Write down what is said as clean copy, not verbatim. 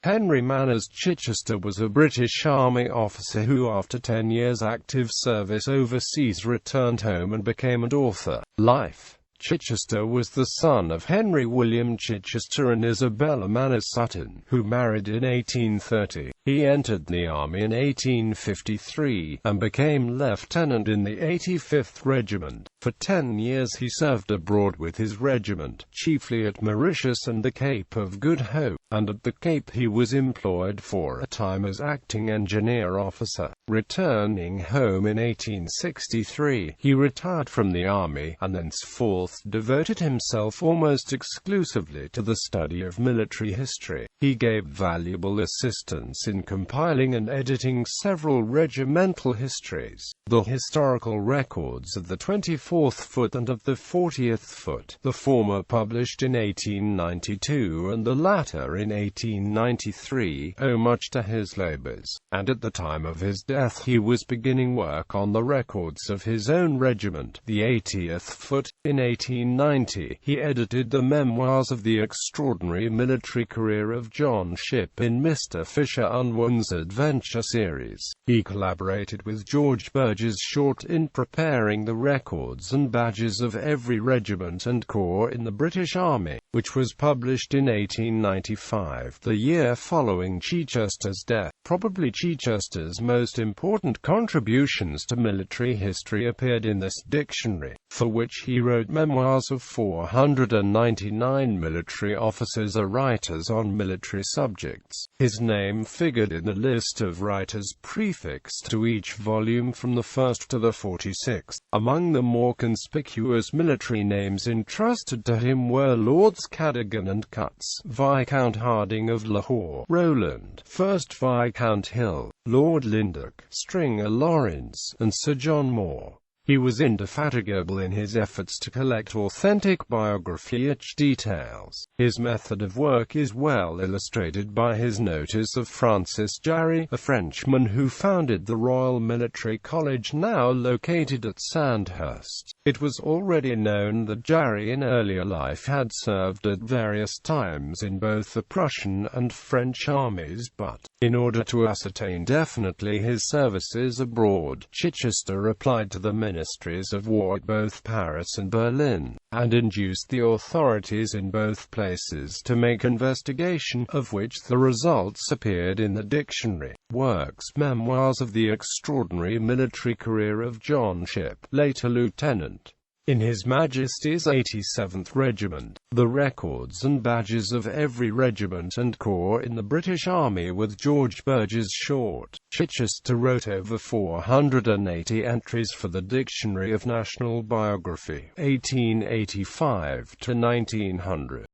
Henry Manners Chichester was a British Army officer who, after 10 years active service overseas, returned home and became an author. Life. Chichester was the son of Henry William Chichester and Isabella Manners Sutton, who married in 1830. He entered the army in 1853, and became lieutenant in the 85th Regiment. For 10 years he served abroad with his regiment, chiefly at Mauritius and the Cape of Good Hope, and at the Cape he was employed for a time as acting engineer officer. Returning home in 1863, he retired from the army, and thenceforth devoted himself almost exclusively to the study of military history. He gave valuable assistance in compiling and editing several regimental histories, the historical records of the 24th Foot and of the 40th Foot, the former published in 1892 and the latter in 1893, owe much to his labors, and at the time of his death he was beginning work on the records of his own regiment, the 80th Foot. In 1890, he edited the memoirs of the extraordinary military career of John Shipp in Mr. Fisher Unwin's Adventure series. He collaborated with George Burgess Short in preparing the records and badges of every regiment and corps in the British Army, which was published in 1895, the year following Chichester's death. Probably Chichester's most important contributions to military history appeared in this dictionary, for which he wrote memoirs of 499 military officers or writers on military subjects. His name figured in the list of writers prefixed to each volume from the 1st to the 46th. Among the more conspicuous military names entrusted to him were Lords Cadogan and Cutts, Viscount Harding of Lahore, Rowland, 1st Viscount Hill, Lord Lyndoch, Stringer Lawrence, and Sir John Moore. He was indefatigable in his efforts to collect authentic biography-rich details. His method of work is well illustrated by his notice of Francis Jarry, a Frenchman who founded the Royal Military College now located at Sandhurst. It was already known that Jarry in earlier life had served at various times in both the Prussian and French armies, but, in order to ascertain definitely his services abroad, Chichester applied to the Ministries of War at both Paris and Berlin, and induced the authorities in both places to make investigation, of which the results appeared in the dictionary. Works Memoirs of the Extraordinary Military Career of John Shipp, later Lieutenant in His Majesty's 87th Regiment, the records and badges of every regiment and corps in the British Army with George Burgess Short. Chichester wrote over 480 entries for the Dictionary of National Biography, 1885 to 1900.